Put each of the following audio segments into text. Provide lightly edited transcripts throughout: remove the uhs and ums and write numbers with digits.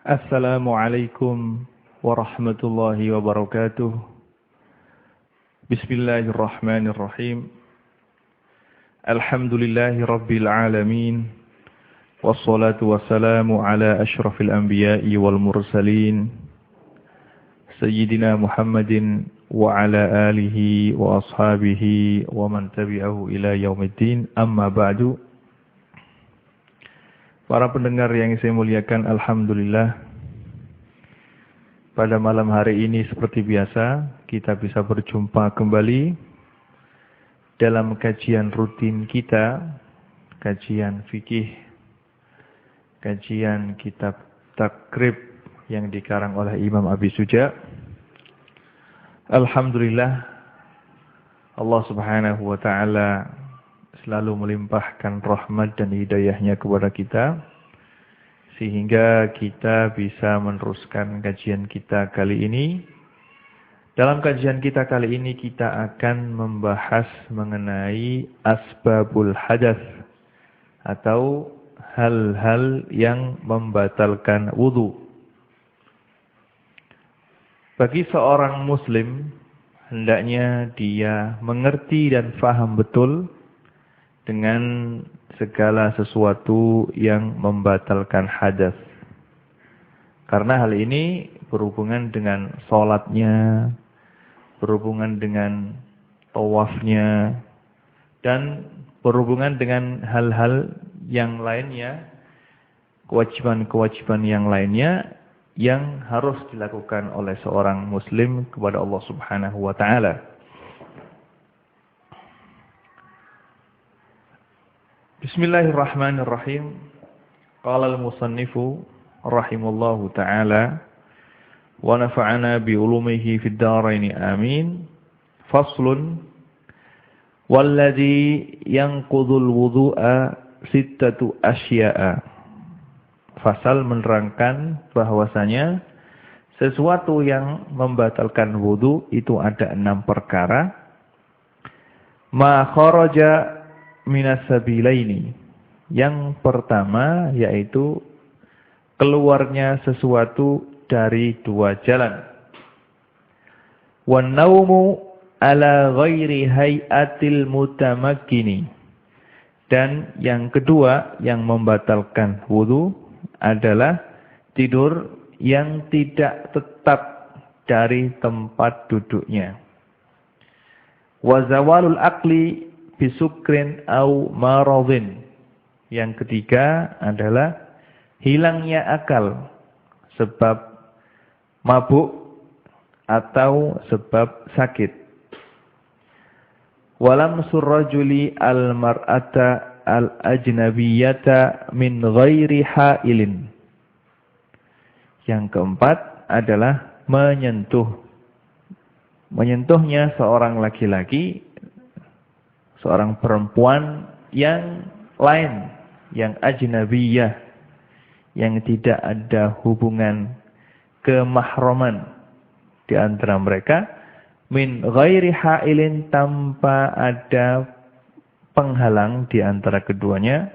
Assalamualaikum warahmatullahi wabarakatuh. Bismillahirrahmanirrahim. Alhamdulillahi rabbil alamin. Wassalatu wassalamu ala ashrafil anbiya'i wal mursalin. Sayyidina Muhammadin wa ala alihi wa ashabihi wa man tabi'ahu ila yaumiddin. Amma ba'du. Para pendengar yang saya muliakan, alhamdulillah. Pada malam hari ini seperti biasa, kita bisa berjumpa kembali dalam kajian rutin kita, kajian fikih, kajian kitab takrib yang dikarang oleh Imam Abi Suja. Alhamdulillah, Allah Subhanahu wa ta'ala selalu melimpahkan rahmat dan hidayahnya kepada kita, sehingga kita bisa meneruskan kajian kita kali ini. Dalam kajian kita kali ini kita akan membahas mengenai asbabul hadas, atau hal-hal yang membatalkan wudu. Bagi seorang muslim, hendaknya dia mengerti dan faham betul dengan segala sesuatu yang membatalkan hadas. Karena hal ini berhubungan dengan sholatnya, berhubungan dengan tawafnya, dan berhubungan dengan hal-hal yang lainnya, kewajiban-kewajiban yang lainnya yang harus dilakukan oleh seorang muslim kepada Allah Subhanahu wa ta'ala. Bismillahirrahmanirrahim. Qala al-musannifu rahimallahu ta'ala wa nafa'ana bi ulumihi fid dharain amin. Faslun walladhi yanqudhul wudu'a sittatu asya'a. Fasal menerangkan bahwasanya sesuatu yang membatalkan wudu itu ada 6 perkara. Ma kharaja minas sabilaini. Yang pertama yaitu keluarnya sesuatu dari 2 jalan. Wan naumu ala ghairi hayatil mutamakkini. Dan yang kedua yang membatalkan wudu adalah tidur yang tidak tetap dari tempat duduknya. Wa zawalul aqli bisukrin au maradhin. Yang ketiga adalah hilangnya akal sebab mabuk atau sebab sakit. Walamsur rajuli al-mar'ata al-ajnabiyyata min ghairi ha'ilin. Yang keempat adalah menyentuhnya seorang laki-laki, seorang perempuan yang lain, yang ajnabiyah, yang tidak ada hubungan kemahraman di antara mereka, min ghairi ha'ilin, tanpa ada penghalang di antara keduanya.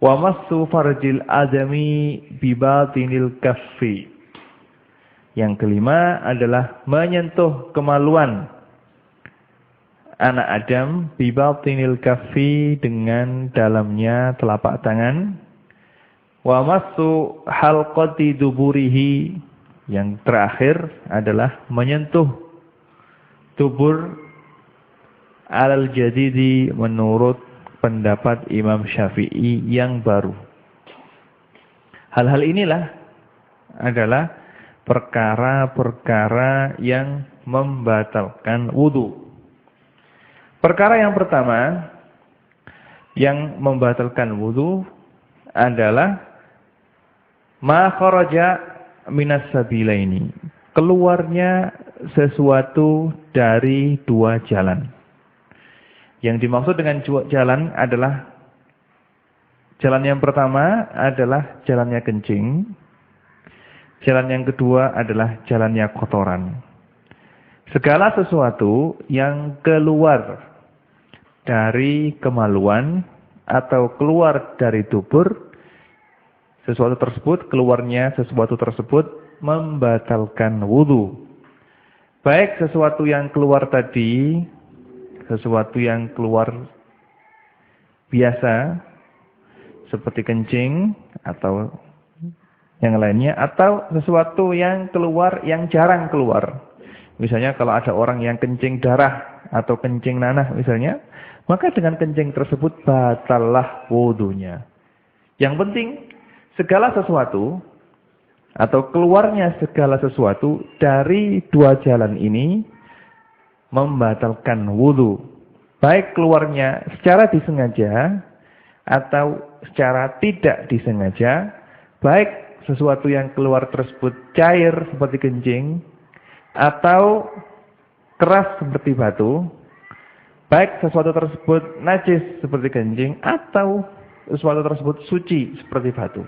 Wa massu farjil adami bi batinil kaffi. Yang kelima adalah menyentuh kemaluan anak Adam bibatinil kaffi, dengan dalamnya telapak tangan. Wa massu halqati duburihi. Yang terakhir adalah menyentuh dubur alal jadidi menurut pendapat Imam Syafi'i yang baru. Hal-hal inilah adalah perkara-perkara yang membatalkan wudu. Perkara yang pertama yang membatalkan wudu adalah ma kharaja minas sabilaini. Keluarnya sesuatu dari 2 jalan. Yang dimaksud dengan jalan adalah jalan yang pertama adalah jalannya kencing. Jalan yang kedua adalah jalannya kotoran. Segala sesuatu yang keluar dari kemaluan atau keluar dari dubur sesuatu tersebut, keluarnya sesuatu tersebut membatalkan wudu. Baik sesuatu yang keluar tadi, sesuatu yang keluar biasa, seperti kencing atau yang lainnya, atau sesuatu yang keluar yang jarang keluar. Misalnya kalau ada orang yang kencing darah atau kencing nanah misalnya, maka dengan kencing tersebut batallah wudunya. Yang penting segala sesuatu atau keluarnya segala sesuatu dari dua jalan ini membatalkan wudu. Baik keluarnya secara disengaja atau secara tidak disengaja, baik sesuatu yang keluar tersebut cair seperti kencing atau keras seperti batu, baik sesuatu tersebut najis seperti kencing atau sesuatu tersebut suci seperti batu.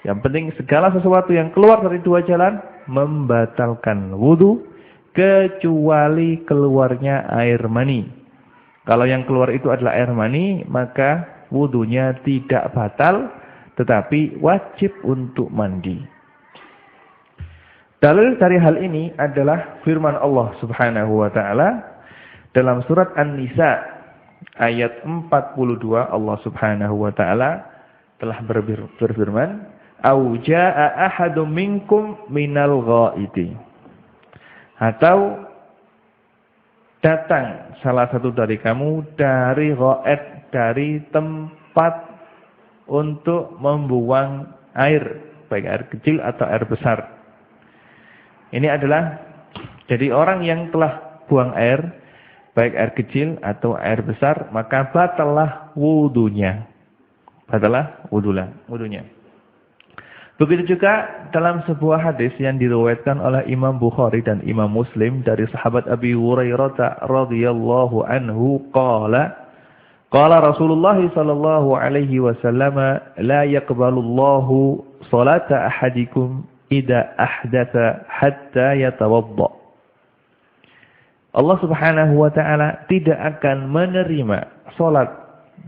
Yang penting segala sesuatu yang keluar dari dua jalan membatalkan wudu kecuali keluarnya air mani. Kalau yang keluar itu adalah air mani, maka wudunya tidak batal, tetapi wajib untuk mandi. Dalil dari hal ini adalah firman Allah Subhanahu wa taala dalam surat An-Nisa ayat 42. Allah Subhanahu wa taala telah berfirman, "Au jaa'a ahadum minkum minal ghaiti." Atau datang salah satu dari kamu dari ghaid, dari tempat untuk membuang air, baik air kecil atau air besar. Ini adalah jadi orang yang telah buang air, baik air kecil atau air besar, maka batallah wudunya. Batallah wudunya. Begitu juga dalam sebuah hadis yang diriwayatkan oleh Imam Bukhari dan Imam Muslim dari sahabat Abi Hurairah radhiyallahu anhu qala Rasulullah sallallahu alaihi wasallam la yaqbalullahu salata ahadikum idza ahdatsa hatta yatawadda. Allah Subhanahu wa taala tidak akan menerima salat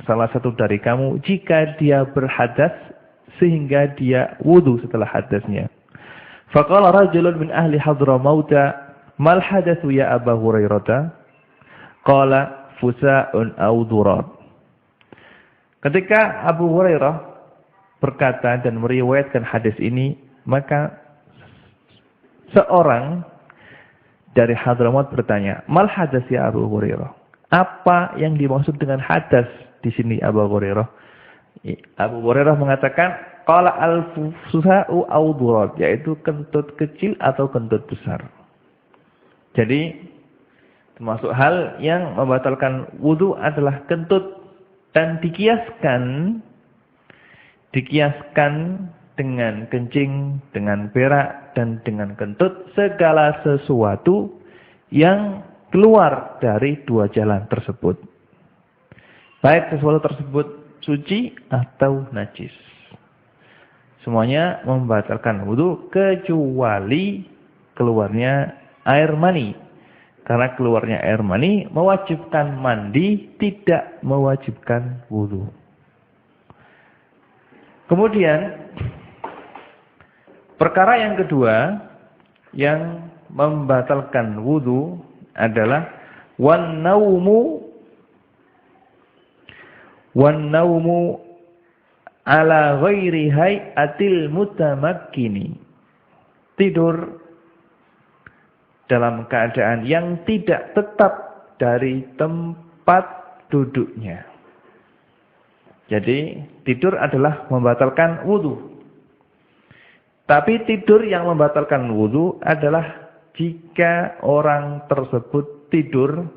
salah satu dari kamu jika dia berhadas sehingga dia wudu setelah hadasnya. Faqala rajulun min ahli Hadramaut, "Mal hadatsu ya Abu Hurairah?" Qala fusa'un aw durat. Ketika Abu Hurairah berkata dan meriwayatkan hadis ini, maka seorang dari Hadramaut bertanya, "Mal hadas ya Abu Hurairah?" Apa yang dimaksud dengan hadas di sini Abu Hurairah? Abu Hurairah mengatakan, qala al-fusa'u aw durat, yaitu kentut kecil atau kentut besar. Jadi termasuk hal yang membatalkan wudu adalah kentut, dan dikiaskan dengan kencing, dengan berak, dan dengan kentut segala sesuatu yang keluar dari dua jalan tersebut. Baik sesuatu tersebut suci atau najis. Semuanya membatalkan wudu kecuali keluarnya air mani. Karena keluarnya air mani mewajibkan mandi, tidak mewajibkan wudu. Kemudian perkara yang kedua yang membatalkan wudu adalah wan naumu ala ghairi hay'atil mutamakkini. Tidur dalam keadaan yang tidak tetap dari tempat duduknya. Jadi tidur adalah membatalkan wudu. Tapi tidur yang membatalkan wudu adalah jika orang tersebut tidur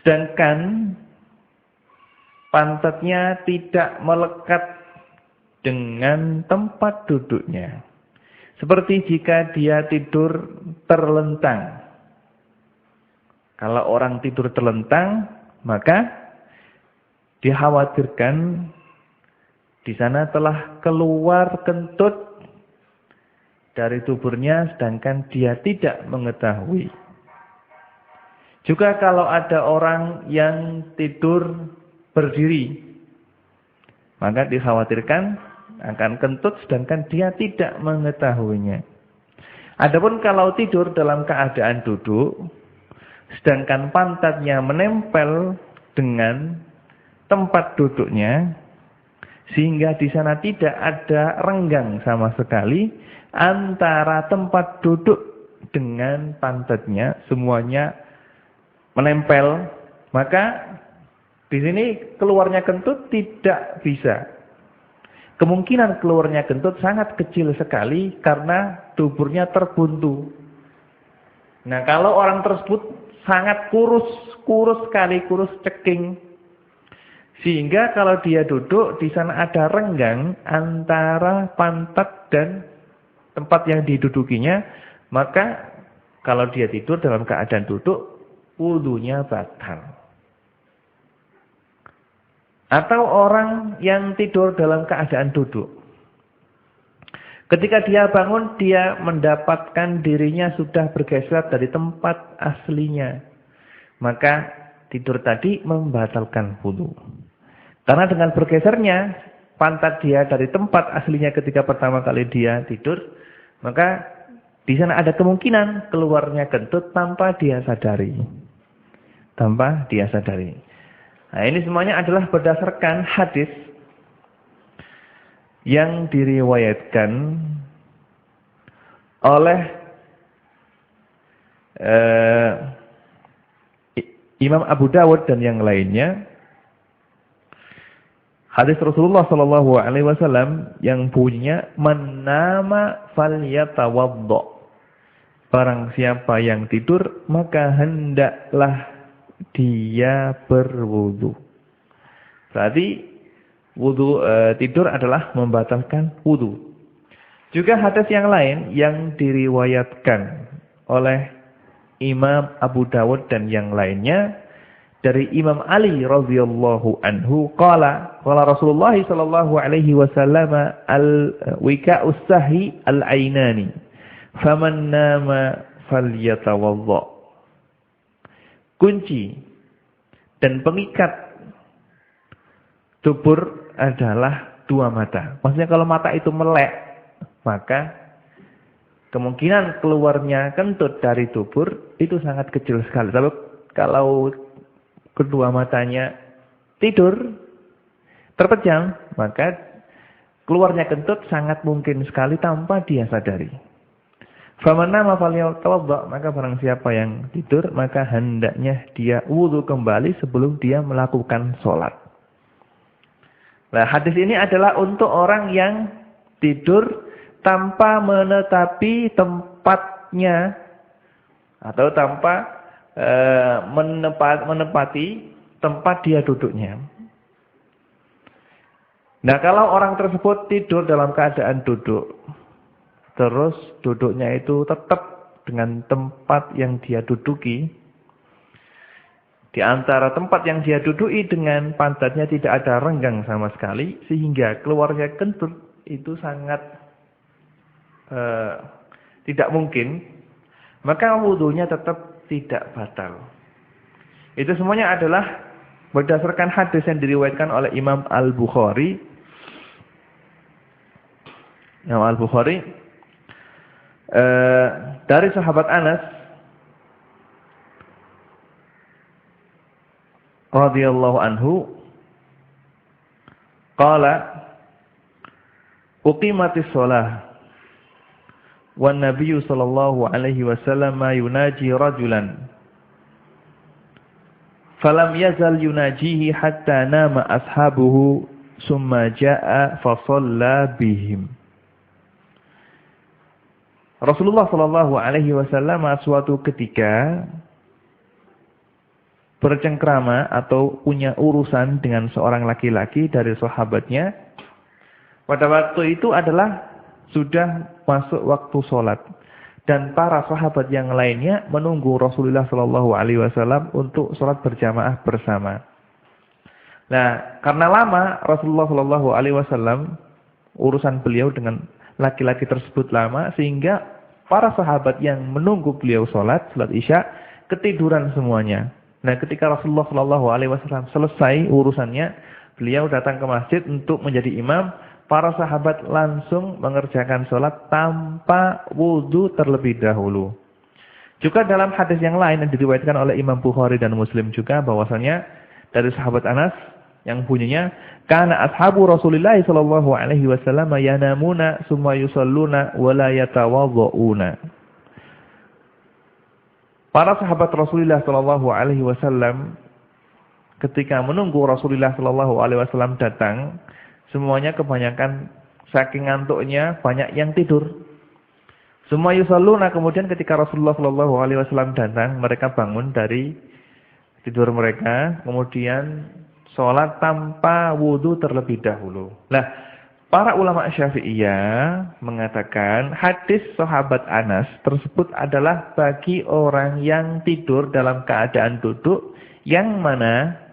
sedangkan pantatnya tidak melekat dengan tempat duduknya. Seperti jika dia tidur terlentang. Kalau orang tidur terlentang, maka dikhawatirkan di sana telah keluar kentut dari tuburnya sedangkan dia tidak mengetahui. Juga kalau ada orang yang tidur berdiri, maka dikhawatirkan akan kentut sedangkan dia tidak mengetahuinya. Adapun kalau tidur dalam keadaan duduk, sedangkan pantatnya menempel dengan tempat duduknya, sehingga di sana tidak ada renggang sama sekali antara tempat duduk dengan pantatnya, semuanya menempel, maka di sini keluarnya kentut tidak bisa. Kemungkinan keluarnya kentut sangat kecil sekali karena duburnya terbuntu. Nah, kalau orang tersebut sangat kurus sekali, kurus ceking. Sehingga kalau dia duduk, di sana ada renggang antara pantat dan tempat yang didudukinya, maka kalau dia tidur dalam keadaan duduk, wudunya batal. Atau orang yang tidur dalam keadaan duduk. Ketika dia bangun, dia mendapatkan dirinya sudah bergeser dari tempat aslinya. Maka tidur tadi membatalkan wudu. Karena dengan bergesernya pantat dia dari tempat aslinya ketika pertama kali dia tidur, maka di sana ada kemungkinan keluarnya kentut tanpa dia sadari. Tanpa dia sadari. Nah, ini semuanya adalah berdasarkan hadis yang diriwayatkan oleh Imam Abu Dawud dan yang lainnya. Hadis Rasulullah sallallahu alaihi wasallam yang bunyinya man nama falyatawaddo. Barang siapa yang tidur maka hendaklah dia berwudu. Berarti wudu tidur adalah membatalkan wudu. Juga hadis yang lain yang diriwayatkan oleh Imam Abu Dawud dan yang lainnya dari Imam Ali radhiyallahu anhu qala Rasulullah sallallahu alaihi wasallam al-wika'us sahhi al-ainani faman nama falyatawadda. Kunci dan pengikat dubur adalah dua mata. Maksudnya kalau mata itu melek, maka kemungkinan keluarnya kentut dari dubur itu sangat kecil sekali. Tapi kalau kedua matanya tidur, terpejam, maka keluarnya kentut sangat mungkin sekali tanpa dia sadari. Faman nama falyatawadda, maka barang siapa yang tidur maka hendaknya dia wudu kembali sebelum dia melakukan sholat. Nah, hadis ini adalah untuk orang yang tidur tanpa menetapi tempatnya atau tanpa menepati tempat dia duduknya. Nah, kalau orang tersebut tidur dalam keadaan duduk, terus duduknya itu tetap dengan tempat yang dia duduki. Di antara tempat yang dia duduki dengan pantatnya tidak ada renggang sama sekali. Sehingga keluarnya kentut itu sangat tidak mungkin. Maka wudunya tetap tidak batal. Itu semuanya adalah berdasarkan hadis yang diriwayatkan oleh Imam Al-Bukhari. Imam Al-Bukhari dari sahabat Anas radhiyallahu anhu qala uqimatis shalah wan nabiyyu sallallahu alaihi wasallam yunaji rajulan falam yazal yunajihi hatta nama ashabuhu summa jaa fa shalla bihim. Rasulullah sallallahu alaihi wasallam suatu ketika bercengkrama atau punya urusan dengan seorang laki-laki dari sahabatnya. Pada waktu itu adalah sudah masuk waktu sholat. Dan para sahabat yang lainnya menunggu Rasulullah sallallahu alaihi wasallam untuk sholat berjamaah bersama. Nah, karena lama Rasulullah sallallahu alaihi wasallam urusan beliau dengan laki-laki tersebut lama, sehingga para sahabat yang menunggu beliau sholat Isya ketiduran semuanya. Nah, ketika Rasulullah sallallahu alaihi wasallam selesai urusannya, beliau datang ke masjid untuk menjadi imam, para sahabat langsung mengerjakan sholat tanpa wudu terlebih dahulu. Juga dalam hadis yang lain yang diriwayatkan oleh Imam Bukhari dan Muslim juga bahwasanya dari sahabat Anas yang bunyinya kana ashabu Rasulillah sallallahu alaihi wasallam yanamuna summa yusalluna wa la yatawaddauna. Para sahabat Rasulullah sallallahu alaihi wasallam ketika menunggu Rasulullah sallallahu alaihi wasallam datang, semuanya kebanyakan saking ngantuknya banyak yang tidur. Semua yusalluna, kemudian ketika Rasulullah sallallahu alaihi wasallam datang, mereka bangun dari tidur mereka, kemudian sholat tanpa wudu terlebih dahulu. Nah, para ulama Syafi'iyah mengatakan hadis sahabat Anas tersebut adalah bagi orang yang tidur dalam keadaan duduk yang mana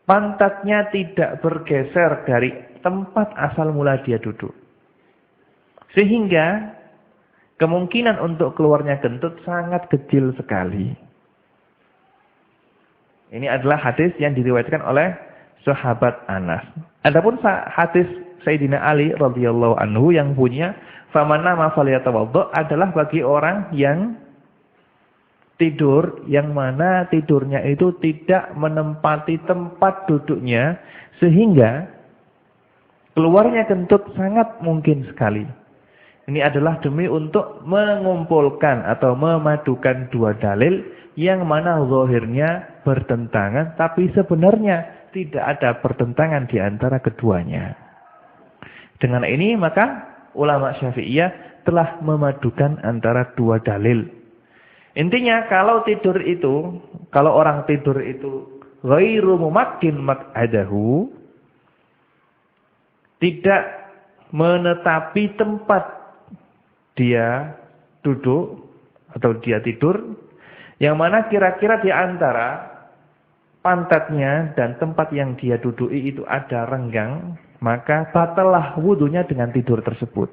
pantatnya tidak bergeser dari tempat asal mula dia duduk. Sehingga kemungkinan untuk keluarnya kentut sangat kecil sekali. Ini adalah hadis yang diriwayatkan oleh sahabat Anas. Adapun hadis Sayyidina Ali radhiyallahu anhu yang punya faman nama falyatawaddo adalah bagi orang yang tidur yang mana tidurnya itu tidak menempati tempat duduknya sehingga keluarnya kentut sangat mungkin sekali. Ini adalah demi untuk mengumpulkan atau memadukan dua dalil yang mana zahirnya bertentangan tapi sebenarnya tidak ada pertentangan di antara keduanya. Dengan ini maka ulama Syafi'iyah telah memadukan antara dua dalil. Intinya kalau orang tidur itu ghairu mumakkin maq'adahu, tidak menetapi tempat dia duduk atau dia tidur, yang mana kira-kira di antara pantatnya dan tempat yang dia duduki itu ada renggang, maka batallah wudunya dengan tidur tersebut.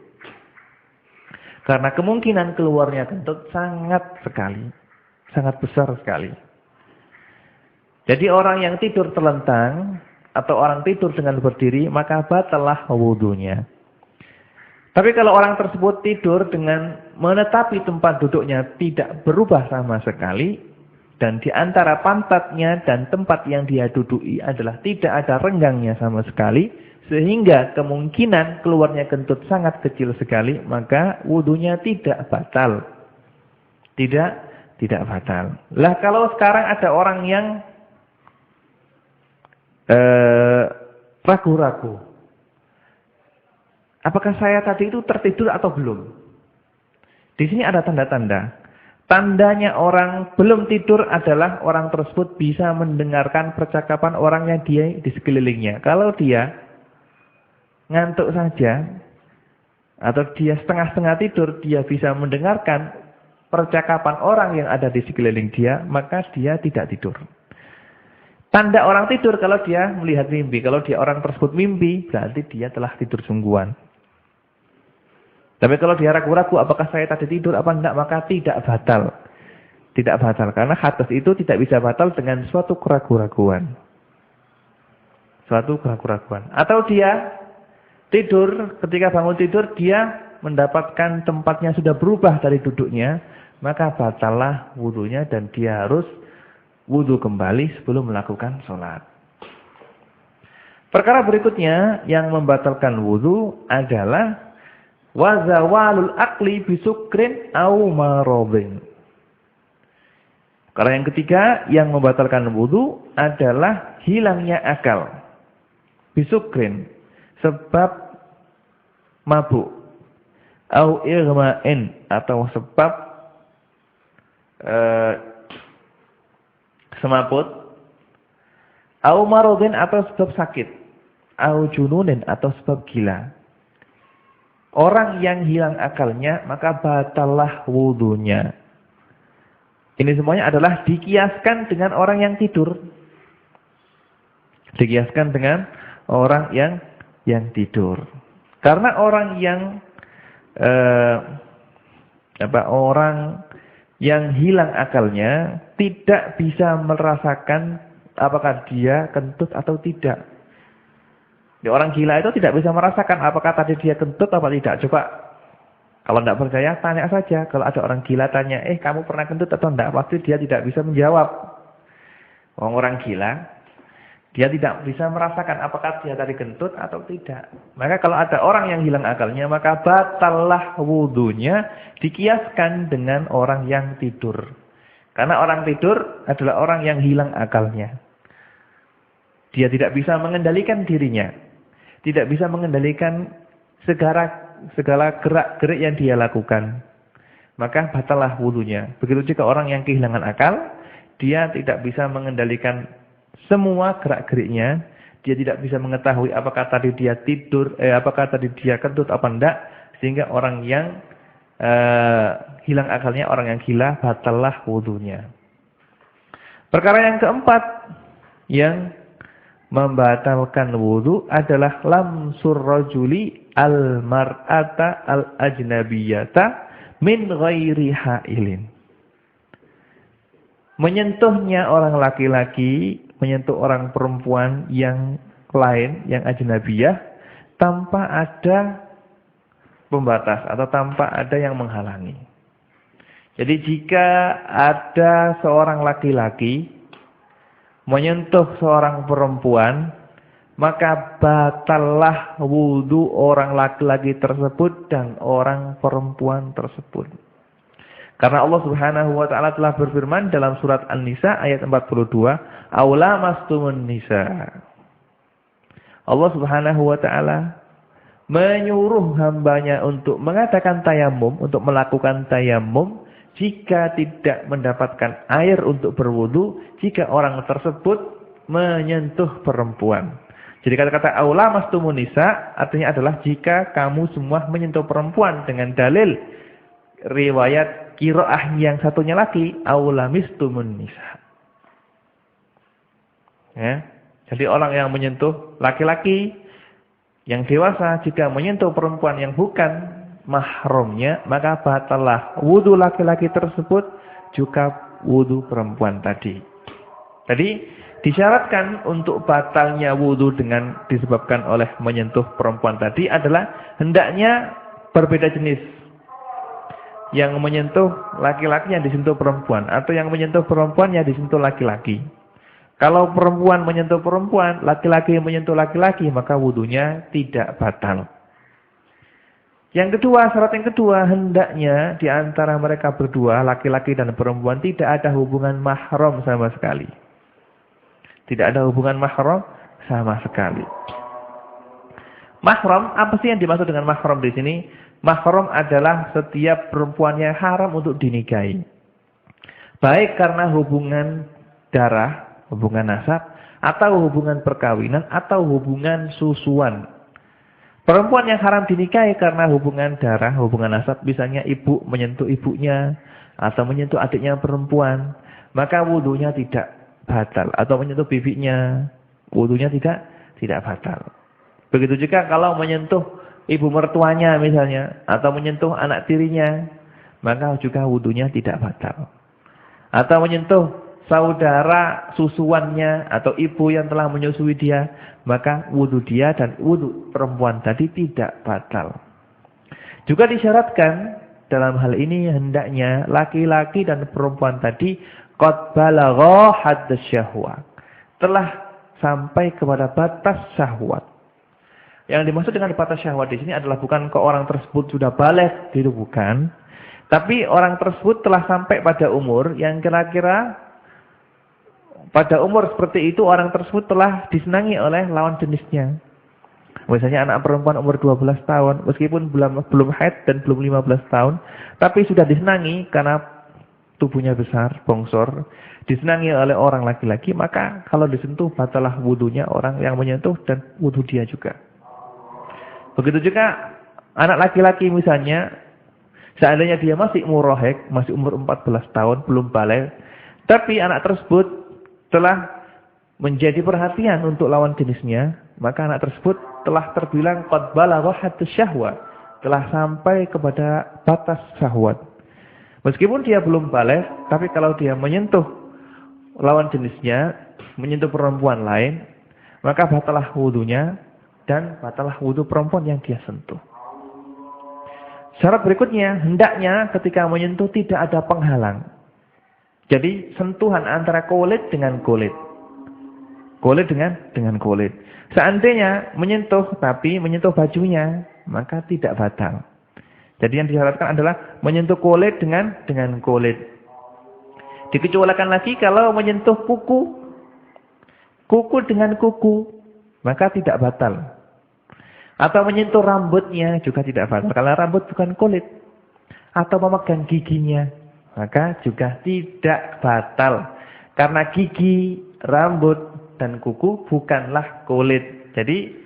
Karena kemungkinan keluarnya kentut sangat sekali, sangat besar sekali. Jadi orang yang tidur terlentang atau orang tidur dengan berdiri, maka batallah wudunya. Tapi kalau orang tersebut tidur dengan menetapi tempat duduknya tidak berubah sama sekali, dan di antara pantatnya dan tempat yang dia duduki adalah tidak ada renggangnya sama sekali, sehingga kemungkinan keluarnya kentut sangat kecil sekali, maka wudunya tidak batal. Tidak batal. Lah kalau sekarang ada orang yang ragu-ragu. Apakah saya tadi itu tertidur atau belum? Di sini ada tanda-tanda. Tandanya orang belum tidur adalah orang tersebut bisa mendengarkan percakapan orang yang dia di sekelilingnya. Kalau dia ngantuk saja, atau dia setengah-setengah tidur, dia bisa mendengarkan percakapan orang yang ada di sekeliling dia, maka dia tidak tidur. Tanda orang tidur kalau dia melihat mimpi. Kalau dia orang tersebut mimpi, berarti dia telah tidur sungguhan. Tapi kalau dia ragu-ragu apakah saya tadi tidur apa enggak, maka tidak batal. Tidak batal. Karena hadas itu tidak bisa batal dengan suatu keraguan-raguan. Suatu keraguan-raguan. Atau dia tidur, ketika bangun tidur dia mendapatkan tempatnya sudah berubah dari duduknya, maka batallah wudunya dan dia harus wudu kembali sebelum melakukan sholat. Perkara berikutnya yang membatalkan wudu adalah wazawalul akli bisukrin au maradhin. Perkara yang ketiga yang membatalkan wudu adalah hilangnya akal. Bisukrin, sebab mabuk. Au irma'in, atau sebab semaput. Au maradhin, atau sebab sakit. Au jununin, atau sebab gila. Orang yang hilang akalnya, maka batallah wudunya. Ini semuanya adalah dikiaskan dengan orang yang tidur. Dikiaskan dengan orang yang tidur. Karena orang yang orang yang hilang akalnya tidak bisa merasakan apakah dia kentut atau tidak. Di orang gila itu tidak bisa merasakan apakah tadi dia kentut apa tidak. Coba kalau tidak percaya tanya saja. Kalau ada orang gila tanya, kamu pernah kentut atau tidak? Pasti dia tidak bisa menjawab. Orang gila, dia tidak bisa merasakan apakah dia tadi kentut atau tidak. Maka kalau ada orang yang hilang akalnya, maka batallah wudunya dikiaskan dengan orang yang tidur. Karena orang tidur adalah orang yang hilang akalnya. Dia tidak bisa mengendalikan dirinya. Tidak bisa mengendalikan segala gerak-gerik yang dia lakukan. Maka batallah wudunya. Begitu juga orang yang kehilangan akal, dia tidak bisa mengendalikan semua gerak-geriknya. Dia tidak bisa mengetahui apakah tadi dia tidur, apakah tadi dia kentut apa enggak. Sehingga orang yang hilang akalnya, orang yang gila, batallah wudunya. Perkara yang keempat yang membatalkan wudu adalah lamsur rajuli al-mar'ata al-ajnabiyata min ghairi hailin. Menyentuhnya orang laki-laki, menyentuh orang perempuan yang lain, yang ajnabiyah, tanpa ada pembatas atau tanpa ada yang menghalangi. Jadi jika ada seorang laki-laki menyentuh seorang perempuan, maka batallah wudu orang laki-laki tersebut dan orang perempuan tersebut. Karena Allah Subhanahu wa taala telah berfirman dalam surat An-Nisa ayat 42, "Aula mastumun nisa." Allah Subhanahu wa taala menyuruh hambanya untuk mengadakan tayamum, untuk melakukan tayamum jika tidak mendapatkan air untuk berwudu, jika orang tersebut menyentuh perempuan. Jadi kata-kata aula mastumun nisa artinya adalah jika kamu semua menyentuh perempuan, dengan dalil riwayat qiraah yang satunya lagi aula mistumun nisa. Ya. Jadi orang yang menyentuh laki-laki yang dewasa jika menyentuh perempuan yang bukan mahramnya, maka batallah wudu laki-laki tersebut juga wudu perempuan tadi. Jadi disyaratkan untuk batalnya wudu dengan disebabkan oleh menyentuh perempuan tadi adalah hendaknya berbeda jenis. Yang menyentuh laki-laki yang disentuh perempuan, atau yang menyentuh perempuan yang disentuh laki-laki. Kalau perempuan menyentuh perempuan, laki-laki menyentuh laki-laki, maka wudunya tidak batal. Yang kedua, syarat yang kedua, hendaknya di antara mereka berdua, laki-laki dan perempuan, tidak ada hubungan mahram sama sekali. Tidak ada hubungan mahram sama sekali. Mahram, apa sih yang dimaksud dengan mahram di sini? Mahram adalah setiap perempuan yang haram untuk dinikahi. Baik karena hubungan darah, hubungan nasab, atau hubungan perkawinan, atau hubungan susuan. Perempuan yang haram dinikahi karena hubungan darah, hubungan nasab, misalnya ibu menyentuh ibunya, atau menyentuh adiknya perempuan, maka wudunya tidak batal. Atau menyentuh bibinya, wudunya tidak batal. Begitu juga kalau menyentuh ibu mertuanya misalnya, atau menyentuh anak tirinya, maka juga wudunya tidak batal. Atau menyentuh saudara susuannya atau ibu yang telah menyusui dia, maka wudu dia dan wudu perempuan tadi tidak batal. Juga disyaratkan dalam hal ini hendaknya laki-laki dan perempuan tadi qad balagha hadd syahwat, telah sampai kepada batas syahwat. Yang dimaksud dengan batas syahwat di sini adalah bukan ke orang tersebut sudah baligh, itu bukan. Tapi orang tersebut telah sampai pada umur yang kira-kira pada umur seperti itu orang tersebut telah disenangi oleh lawan jenisnya. Misalnya anak perempuan umur 12 tahun, meskipun belum haid dan belum 15 tahun, tapi sudah disenangi karena tubuhnya besar, bongsor, disenangi oleh orang laki-laki, maka kalau disentuh batalah wudunya orang yang menyentuh dan wudu dia juga. Begitu juga anak laki-laki misalnya, seandainya dia masih murahik, masih umur 14 tahun, belum baligh, tapi anak tersebut telah menjadi perhatian untuk lawan jenisnya, maka anak tersebut telah terbilang qad balagha hadd syahwat, telah sampai kepada batas syahwat. Meskipun dia belum baligh, tapi kalau dia menyentuh lawan jenisnya, menyentuh perempuan lain, maka batalah wudunya dan batalah wudu perempuan yang dia sentuh. Syarat berikutnya, hendaknya ketika menyentuh tidak ada penghalang. Jadi sentuhan antara kulit dengan kulit. Kulit dengan kulit. Seandainya menyentuh tapi menyentuh bajunya, maka tidak batal. Jadi yang disyaratkan adalah menyentuh kulit dengan kulit. Dikecualikan lagi kalau menyentuh kuku dengan kuku, maka tidak batal. Atau menyentuh rambutnya juga tidak batal. Kalau rambut bukan kulit. Atau memegang giginya, maka juga tidak batal. Karena gigi, rambut, dan kuku bukanlah kulit. Jadi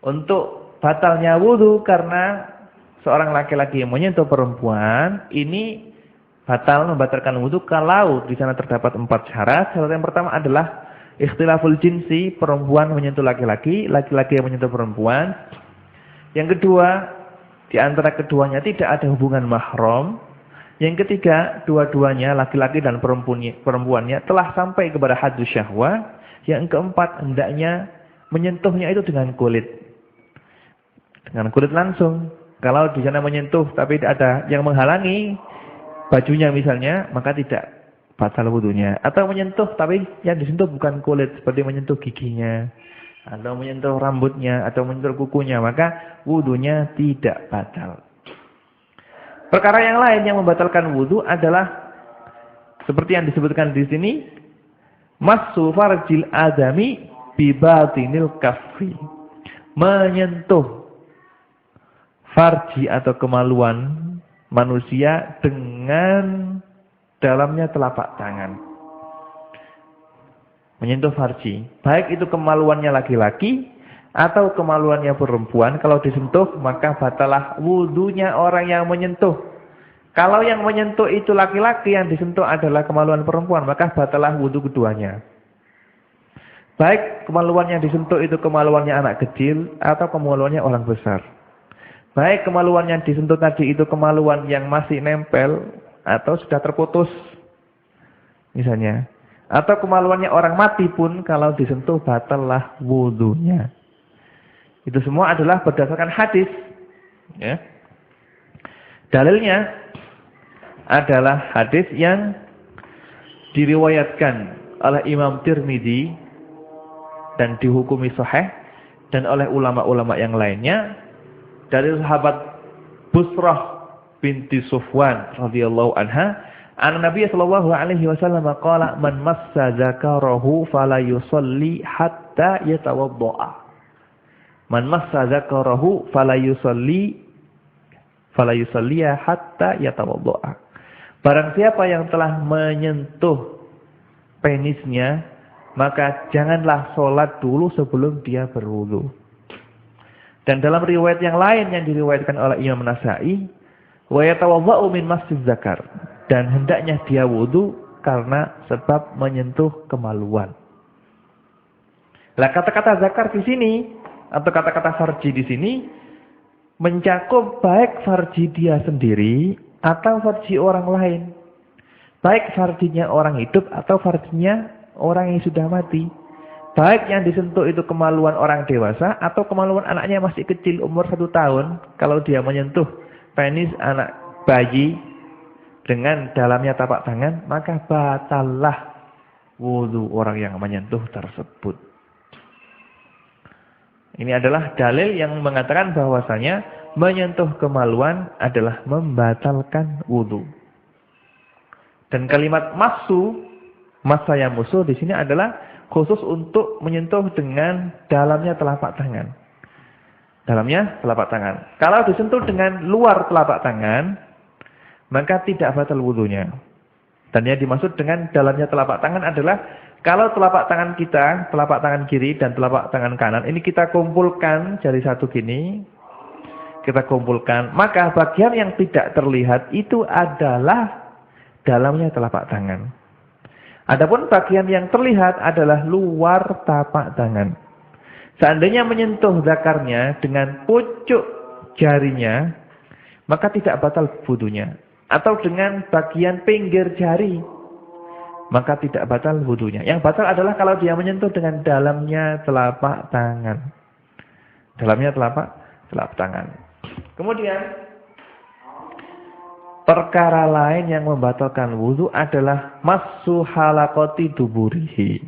untuk batalnya wudu karena seorang laki-laki yang menyentuh perempuan, ini batal membatalkan wudu kalau di sana terdapat 4 syarat. Syarat yang pertama adalah ikhtilaful jinsi, perempuan menyentuh laki-laki, laki-laki yang menyentuh perempuan. Yang kedua, di antara keduanya tidak ada hubungan mahram. Yang ketiga, dua-duanya laki-laki dan perempuannya telah sampai kepada haddus syahwah. Yang keempat, hendaknya menyentuhnya itu dengan kulit. Dengan kulit langsung. Kalau di sana menyentuh tapi tidak ada yang menghalangi bajunya misalnya, maka tidak batal wudunya. Atau menyentuh tapi yang disentuh bukan kulit, seperti menyentuh giginya, atau menyentuh rambutnya, atau menyentuh kukunya, maka wudunya tidak batal. Perkara yang lain yang membatalkan wudu adalah seperti yang disebutkan di sini, massu farjil adami bi batinil kaffi. Menyentuh farji atau kemaluan manusia dengan dalamnya telapak tangan. Menyentuh farji, baik itu kemaluannya laki-laki atau kemaluannya perempuan, kalau disentuh maka batalah wudunya orang yang menyentuh. Kalau yang menyentuh itu laki-laki, yang disentuh adalah kemaluan perempuan, maka batalah wudu keduanya. Baik kemaluan yang disentuh itu kemaluannya anak kecil atau kemaluannya orang besar. Baik kemaluan yang disentuh tadi itu kemaluan yang masih nempel atau sudah terputus misalnya. Atau kemaluannya orang mati pun kalau disentuh batallah wudunya. Itu semua adalah berdasarkan hadis. Ya. Dalilnya adalah hadis yang diriwayatkan oleh Imam Tirmidzi dan dihukumi sahih dan oleh ulama-ulama yang lainnya dari sahabat Busrah binti Sufwan radhiyallahu anha, Nabi sallallahu alaihi wasallam qala man massa zakarahu fala yusalli hatta yatawaddaa. Man massa zakarahu fala yusalli hatta yatawaddaa. Barang siapa yang telah menyentuh penisnya, maka janganlah sholat dulu sebelum dia berwudu. Dan dalam riwayat yang lain yang diriwayatkan oleh Imam Nasa'i, wa yatawadda'u min masjid zakar, dan hendaknya dia wudu karena sebab menyentuh kemaluan. Lah kata-kata zakar di sini atau kata-kata farji di sini mencakup baik farji dia sendiri atau farji orang lain. Baik farjinya orang hidup atau farjinya orang yang sudah mati. Baik yang disentuh itu kemaluan orang dewasa atau kemaluan anaknya masih kecil umur 1 tahun. Kalau dia menyentuh penis anak bayi dengan dalamnya tapak tangan, maka batallah wudu orang yang menyentuh tersebut. Ini adalah dalil yang mengatakan bahwasanya menyentuh kemaluan adalah membatalkan wudu. Dan kalimat massa yang musuh di sini adalah khusus untuk menyentuh dengan dalamnya telapak tangan. Dalamnya telapak tangan. Kalau disentuh dengan luar telapak tangan, maka tidak batal wudunya. Dan yang dimaksud dengan dalamnya telapak tangan adalah kalau telapak tangan kita, telapak tangan kiri dan telapak tangan kanan, ini kita kumpulkan jari satu gini, kita kumpulkan, maka bagian yang tidak terlihat itu adalah dalamnya telapak tangan. Adapun bagian yang terlihat adalah luar tapak tangan. Seandainya menyentuh zakarnya dengan pucuk jarinya, maka tidak batal wudunya. Atau dengan bagian pinggir jari, maka tidak batal wudunya. Yang batal adalah kalau dia menyentuh dengan dalamnya telapak tangan. Dalamnya telapak tangan. Kemudian perkara lain yang membatalkan wudu adalah massu halaqati duburihi.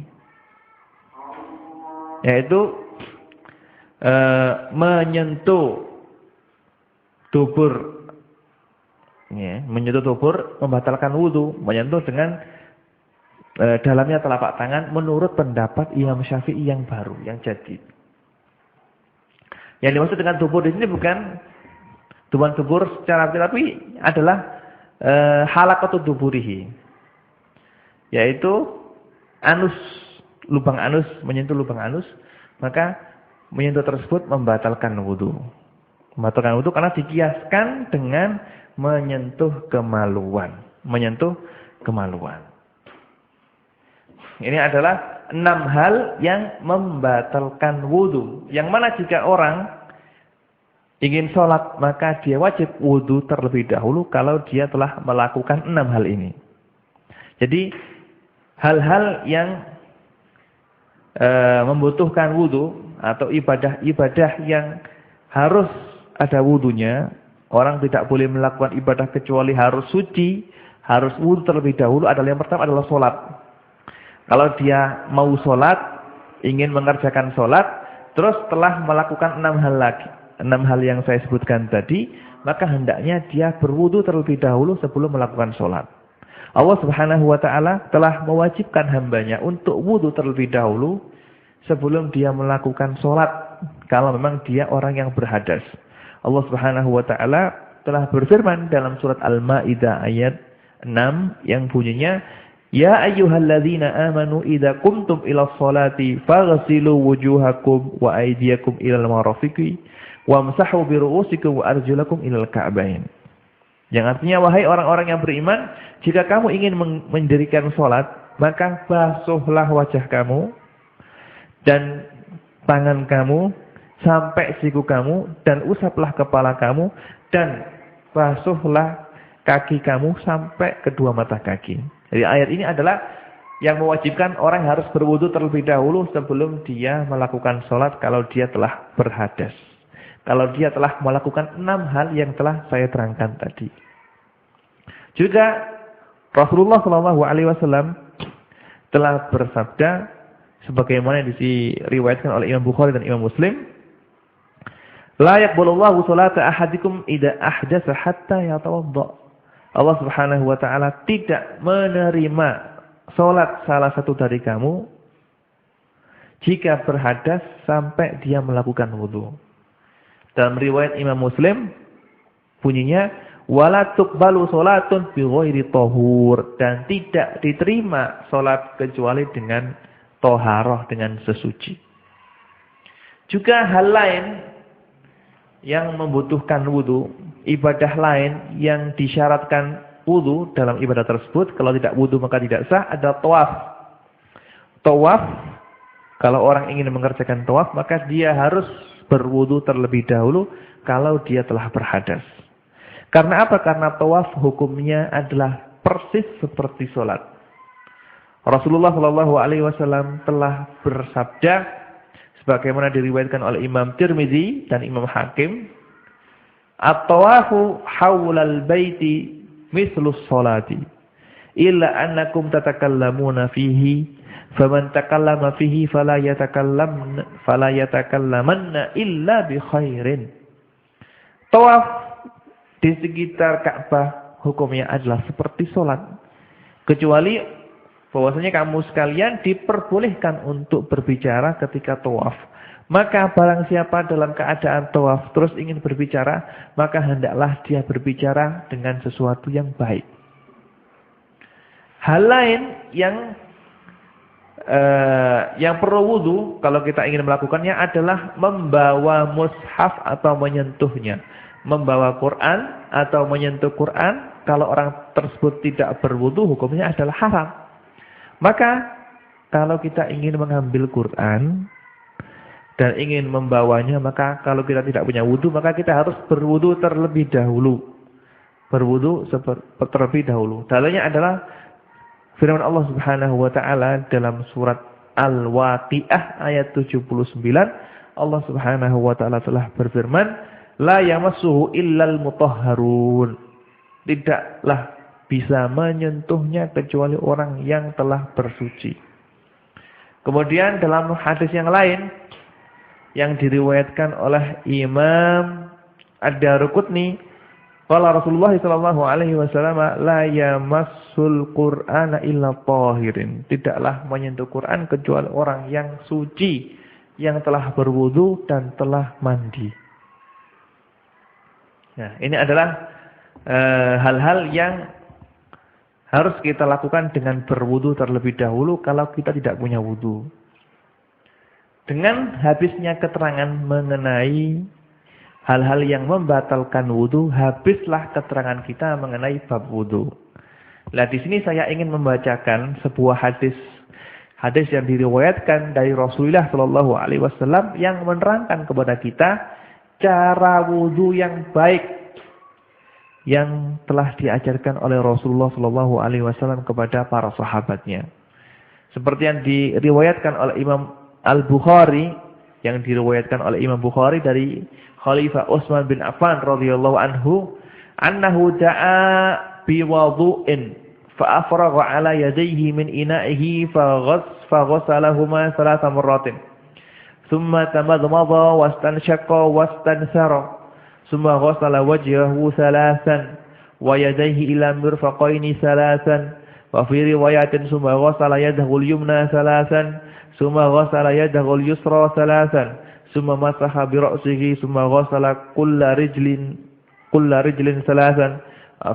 Yaitu menyentuh dubur. Ya, menyentuh dubur membatalkan wudu, menyentuh dengan dalamnya telapak tangan menurut pendapat Imam Syafi'i yang baru, yang jadid. Yang dimaksud dengan dubur di sini bukan dubur secara tapi adalah halaqatu duburihi. Yaitu anus, lubang anus, menyentuh lubang anus, maka menyentuh tersebut membatalkan wudu. Membatalkan wudu karena dikiaskan dengan menyentuh kemaluan. Menyentuh kemaluan. Ini adalah 6 hal yang membatalkan wudu. Yang mana jika orang ingin sholat, maka dia wajib wudu terlebih dahulu kalau dia telah melakukan 6 hal ini. Jadi, hal-hal yang membutuhkan wudu atau ibadah-ibadah yang harus ada wudunya, orang tidak boleh melakukan ibadah kecuali harus suci, harus wudu terlebih dahulu adalah yang pertama adalah sholat. Kalau dia mau sholat, ingin mengerjakan sholat, terus telah melakukan 6 hal lagi, 6 hal yang saya sebutkan tadi, maka hendaknya dia berwudu terlebih dahulu sebelum melakukan sholat. Allah Subhanahu wa Ta'ala telah mewajibkan hambanya untuk wudu terlebih dahulu sebelum dia melakukan sholat, kalau memang dia orang yang berhadas. Allah Subhanahu wa Ta'ala telah berfirman dalam surat Al-Maidah ayat 6 yang bunyinya, Ya ayyuhalladzina amanu idza qumtum ila sholati faghsilu wujuhakum wa aydiyakum ilal marafiqi wamsahu bi ru'usikum wa arjulakum ilal ka'bain. Yang artinya, wahai orang-orang yang beriman, jika kamu ingin mendirikan sholat, maka basuhlah wajah kamu dan tangan kamu sampai siku kamu, dan usaplah kepala kamu, dan basuhlah kaki kamu sampai kedua mata kaki. Jadi ayat ini adalah yang mewajibkan orang harus berwudu terlebih dahulu sebelum dia melakukan sholat kalau dia telah berhadas. Kalau dia telah melakukan 6 hal yang telah saya terangkan tadi. Juga Rasulullah SAW telah bersabda, sebagaimana diriwayatkan oleh Imam Bukhari dan Imam Muslim, La yaqbalullahu salata ahadikum idza ahdatsa hatta yatawadda. Allah Subhanahu wa Ta'ala tidak menerima salat salah satu dari kamu jika berhadas sampai dia melakukan wudu. Dalam riwayat Imam Muslim bunyinya, wala tuqbalu salatun bi ghairi tahur, dan tidak diterima salat kecuali dengan taharah, dengan sesuci. Juga hal lain yang membutuhkan wudu, ibadah lain yang disyaratkan wudu dalam ibadah tersebut, kalau tidak wudu maka tidak sah, ada tawaf. Tawaf, kalau orang ingin mengerjakan tawaf, maka dia harus berwudu terlebih dahulu kalau dia telah berhadas. Karena apa? Karena tawaf hukumnya adalah persis seperti sholat. Rasulullah SAW telah bersabda, sebagaimana diriwayatkan oleh Imam Tirmizi dan Imam Hakim, At-tawafu hawlal baiti mislus sholati illa annakum tatakallamuna fihi faman takallama fihi fala yatakallamanna illa bi khairin. Tawaf di sekitar Ka'bah hukumnya adalah seperti sholat, kecuali bahwasanya kamu sekalian diperbolehkan untuk berbicara ketika tawaf. Maka barang siapa dalam keadaan tawaf terus ingin berbicara, maka hendaklah dia berbicara dengan sesuatu yang baik. Hal lain yang perlu wudu kalau kita ingin melakukannya adalah membawa mushaf atau menyentuhnya. Membawa Quran atau menyentuh Quran, kalau orang tersebut tidak berwudu hukumnya adalah haram. Maka kalau kita ingin mengambil Quran dan ingin membawanya, maka kalau kita tidak punya wudu, maka kita harus berwudu terlebih dahulu. Berwudu terlebih dahulu. Dalilnya adalah firman Allah Subhanahu wa Ta'ala dalam surat Al-Waqiah ayat 79, Allah Subhanahu wa taala telah berfirman, la yamassuhu illal mutahharun. Tidaklah bisa menyentuhnya kecuali orang yang telah bersuci. Kemudian dalam hadis yang lain yang diriwayatkan oleh Imam Ad-Daruqutni, qala Rasulullah sallallahu alaihi wasallam, la yamassul Qur'ana illa tahirin. Tidaklah menyentuh Quran kecuali orang yang suci, yang telah berwudu dan telah mandi. Nah, ini adalah hal-hal yang harus kita lakukan dengan berwudu terlebih dahulu kalau kita tidak punya wudu. Dengan habisnya keterangan mengenai hal-hal yang membatalkan wudu, habislah keterangan kita mengenai bab wudu. Nah, di sini saya ingin membacakan sebuah hadis yang diriwayatkan dari Rasulullah Shallallahu Alaihi Wasallam yang menerangkan kepada kita cara wudu yang baik yang telah diajarkan oleh Rasulullah Shallallahu Alaihi Wasallam kepada para sahabatnya. Seperti yang diriwayatkan oleh Imam Al-Bukhari, yang diriwayatkan oleh Imam Bukhari dari Khalifah Utsman bin Affan radhiyallahu anhu, annahu da'a bi wudu'in fa afragha 'ala yadayhi min ina'ihi fa ghassalahuma thalatha marratin. Thumma tamadmada wastanshaqqa wastansara. Thumma ghassala wajhahu thalathan wa yadayhi ila mirfaqaini thalathan. Wa fi riwayatin thumma ghassala yadahu al-yumna thalathan. Summa ghassala yadahu al-yusra thalathan, summa masaha bi ra'sihi, summa ghassala kulla rijlin thalathan.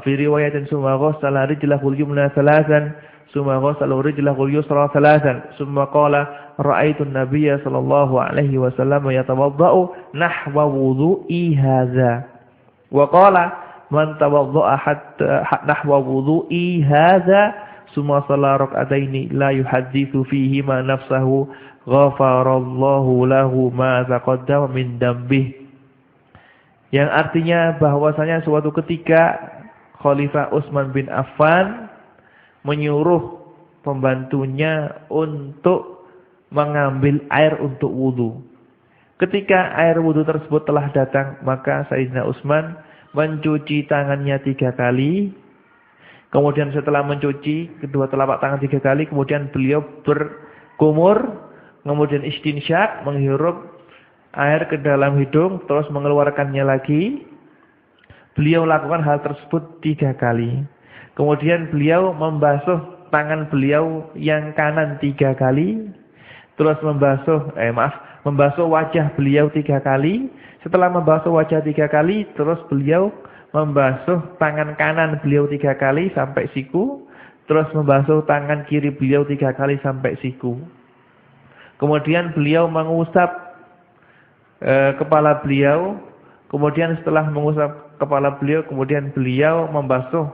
Fi riwayatin summa ghassala rijlahu al-yumna thalathan, summa ghassala rijlahu al-yusra thalathan. Summa qala ra'aitu an-nabiyya sallallahu alaihi wasallam yatawaddau nahwa wudu'i hadza. Wa qala man tawadda'a hatta nahwa wudu'i hadza summa shalla rak'ataini la yuhadditsu fihi ma nafsahu ghafarallahu lahu ma taqaddama min dambih. Yang artinya bahwasanya suatu ketika Khalifah Utsman bin Affan menyuruh pembantunya untuk mengambil air untuk wudu. Ketika air wudu tersebut telah datang, maka Sayyidina Utsman mencuci tangannya 3 kali. Kemudian setelah mencuci kedua telapak tangan 3 kali, kemudian beliau berkumur, kemudian istinsyak, menghirup air ke dalam hidung, terus mengeluarkannya lagi. Beliau lakukan hal tersebut 3 kali. Kemudian beliau membasuh tangan beliau yang kanan 3 kali, terus membasuh wajah beliau 3 kali. Setelah membasuh wajah 3 kali, terus beliau membasuh tangan kanan beliau 3 kali sampai siku, terus membasuh tangan kiri beliau 3 kali sampai siku. Kemudian beliau mengusap kepala beliau, kemudian setelah mengusap kepala beliau, kemudian beliau membasuh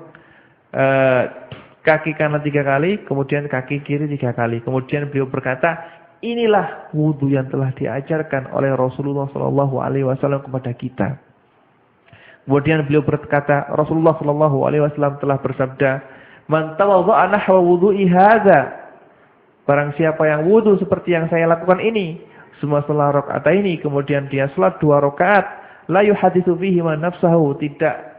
kaki kanan 3 kali, kemudian kaki kiri 3 kali. Kemudian beliau berkata, inilah wudu yang telah diajarkan oleh Rasulullah Shallallahu Alaihi Wasallam kepada kita. Kemudian beliau berkata, Rasulullah sallallahu alaihi wasallam telah bersabda, "Man tawadda'a nahwa wudu'i hadza." Barang siapa yang wudu seperti yang saya lakukan ini, semua salat rakaat ini, kemudian dia salat 2 rakaat, la yuhaditsu fihi ma nafsahu, tidak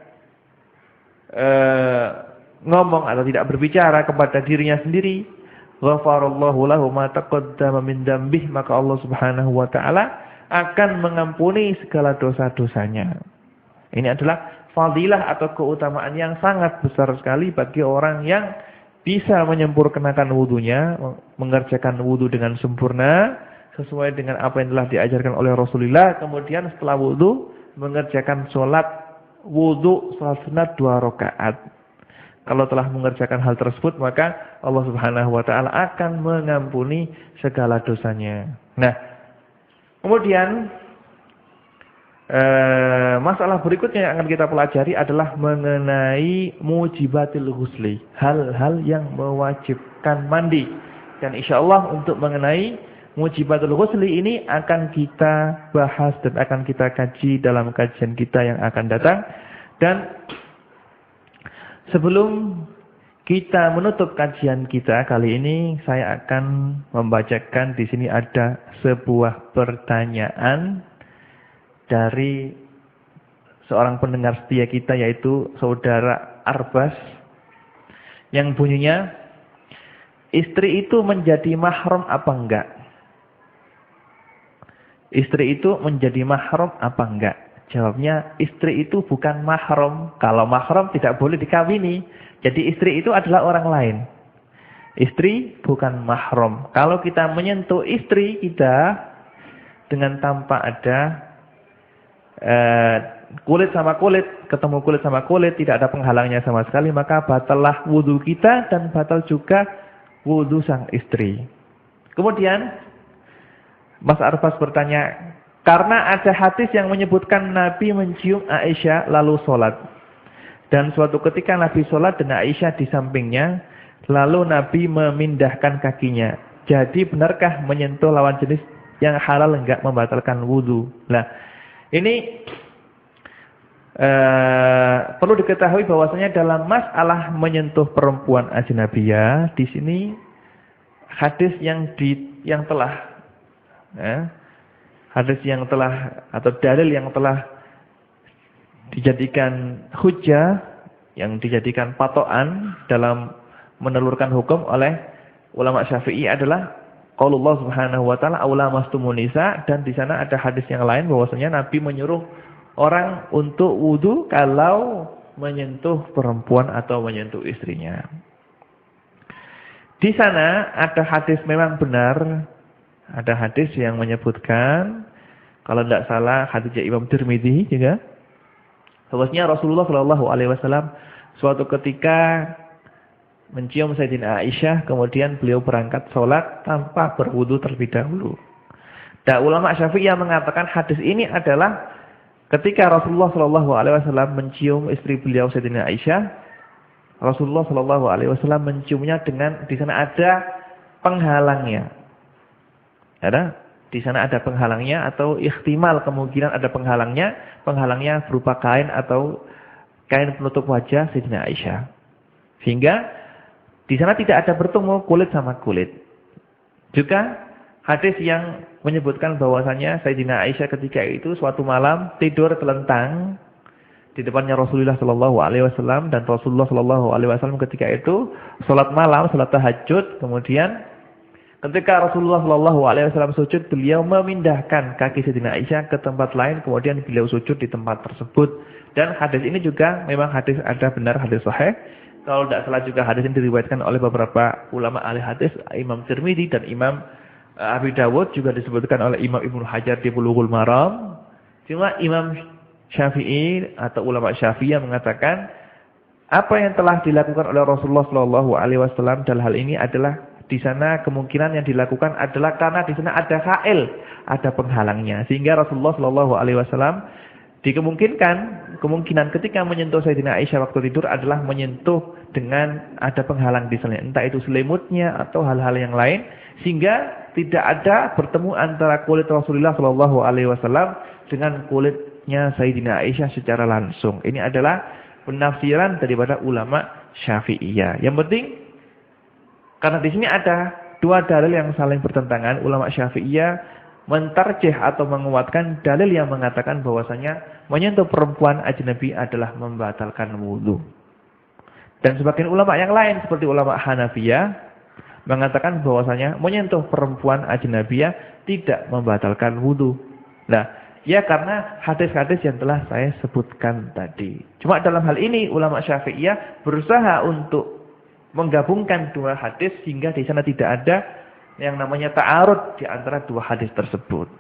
ngomong atau tidak berbicara kepada dirinya sendiri, ghafarallahu lahu ma taqaddama min dambih, maka Allah Subhanahu wa taala akan mengampuni segala dosa-dosanya. Ini adalah fadilah atau keutamaan yang sangat besar sekali bagi orang yang bisa menyempurnakan wudunya, mengerjakan wudu dengan sempurna sesuai dengan apa yang telah diajarkan oleh Rasulullah. Kemudian setelah wudu mengerjakan sholat wudu sholat sunat 2 rakaat. Kalau telah mengerjakan hal tersebut, maka Allah Subhanahu wa taala akan mengampuni segala dosanya. Nah, kemudian masalah berikutnya yang akan kita pelajari adalah mengenai mujibatil ghusli, hal-hal yang mewajibkan mandi. Dan insyaallah untuk mengenai mujibatul ghusli ini akan kita bahas dan akan kita kaji dalam kajian kita yang akan datang. Dan sebelum kita menutup kajian kita kali ini, saya akan membacakan di sini ada sebuah pertanyaan dari seorang pendengar setia kita, yaitu saudara Arbas, yang bunyinya, istri itu menjadi mahram apa enggak? Istri itu menjadi mahram apa enggak? Jawabnya, istri itu bukan mahram. Kalau mahram tidak boleh dikawini. Jadi istri itu adalah orang lain. Istri bukan mahram. Kalau kita menyentuh istri kita dengan tanpa ada kulit sama kulit, ketemu kulit sama kulit, tidak ada penghalangnya sama sekali, maka batallah wudu kita dan batal juga wudu sang istri. Kemudian Mas Arbas bertanya, karena ada hadis yang menyebutkan Nabi mencium Aisyah lalu sholat. Dan suatu ketika Nabi sholat dan Aisyah di sampingnya, lalu Nabi memindahkan kakinya. Jadi benarkah menyentuh lawan jenis yang halal enggak membatalkan wudu? Nah, ini perlu diketahui bahwasanya dalam masalah menyentuh perempuan ajnabiyah, di sini hadis yang telah hadis yang telah atau dalil yang telah dijadikan hujjah, yang dijadikan patokan dalam menelurkan hukum oleh ulama Syafi'i adalah qaulullah subhanahu wa ta'ala aula mastumun nisa, dan di sana ada hadis yang lain bahwasanya Nabi menyuruh orang untuk wudu kalau menyentuh perempuan atau menyentuh istrinya. Di sana ada hadis, memang benar ada hadis yang menyebutkan, kalau tidak salah hadisnya Imam Tirmidzi juga, bahwasanya Rasulullah Shallallahu Alaihi Wasallam suatu ketika mencium Sayyidina Aisyah, kemudian beliau berangkat sholat tanpa berwudu terlebih dahulu. Dan ulama Syafi'iyah mengatakan hadis ini adalah ketika Rasulullah Shallallahu Alaihi Wasallam mencium istri beliau Sayyidina Aisyah, Rasulullah Shallallahu Alaihi Wasallam menciumnya dengan di sana ada penghalangnya. Di sana ada penghalangnya, atau ihtimal kemungkinan ada penghalangnya. Penghalangnya berupa kain atau kain penutup wajah Sayyidina Aisyah. Sehingga di sana tidak ada bertemu kulit sama kulit. Juga hadis yang menyebutkan bahwasanya Sayyidina Aisyah ketika itu suatu malam tidur telentang di depannya Rasulullah Shallallahu Alaihi Wasallam, dan Rasulullah Shallallahu Alaihi Wasallam ketika itu sholat malam, sholat tahajud. Kemudian ketika Rasulullah Shallallahu Alaihi Wasallam sujud, beliau memindahkan kaki Sayyidina Aisyah ke tempat lain, kemudian beliau sujud di tempat tersebut. Dan hadis ini juga memang hadis ada benar, hadis sahih. Kalau tidak salah juga hadis ini diriwayatkan oleh beberapa ulama ahli hadis, Imam Tirmidzi dan Imam Abi Dawud, juga disebutkan oleh Imam Ibnu Hajar di Bulughul Maram. Cuma Imam Syafi'i atau ulama Syafi'iyah mengatakan apa yang telah dilakukan oleh Rasulullah Shallallahu Alaihi Wasallam dalam hal ini adalah, di sana kemungkinan yang dilakukan adalah karena di sana ada ha'il, ada penghalangnya. Sehingga Rasulullah Shallallahu Alaihi Wasallam kemungkinan ketika menyentuh Sayyidina Aisyah waktu tidur adalah menyentuh dengan ada penghalang di sana, entah itu selimutnya atau hal-hal yang lain, sehingga tidak ada bertemu antara kulit Rasulullah Shallallahu Alaihi Wasallam dengan kulitnya Sayyidina Aisyah secara langsung. Ini adalah penafsiran daripada ulama Syafi'iyah. Yang penting, karena di sini ada dua dalil yang saling bertentangan, ulama Syafi'iyah mentarjih atau menguatkan dalil yang mengatakan bahwasanya menyentuh perempuan ajnabi adalah membatalkan wudu. Dan sebagian ulama yang lain seperti ulama Hanafiyah mengatakan bahwasanya menyentuh perempuan ajnabiyah tidak membatalkan wudu. Nah, ya karena hadis-hadis yang telah saya sebutkan tadi. Cuma dalam hal ini ulama Syafi'iyah berusaha untuk menggabungkan dua hadis sehingga di sana tidak ada yang namanya ta'arud di antara dua hadis tersebut.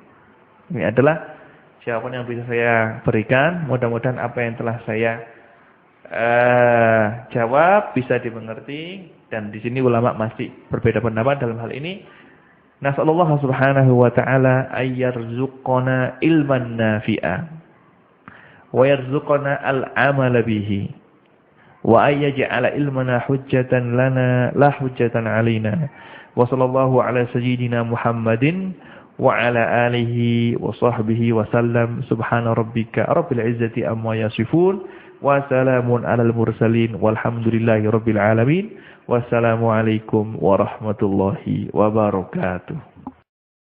Ini adalah jawaban yang bisa saya berikan. Mudah-mudahan apa yang telah saya jawab bisa dimengerti, dan di sini ulama masih berbeda pendapat dalam hal ini. Nasallallahu subhanahu wa ta'ala ayyarzuqana ilman nafi'a wa yarzuqana al-amala bihi wa ayyaj'ala ilmana hujjatan lana la hujjatan alaina. Wa sallallahu ala sayyidina Muhammadin wa ala alihi wa sahbihi wa sallam. Subhana rabbika rabbil izzati amma yasifun wa salamun alal mursalin walhamdulillahi rabbil alamin. Wassalamualaikum warahmatullahi wabarakatuh.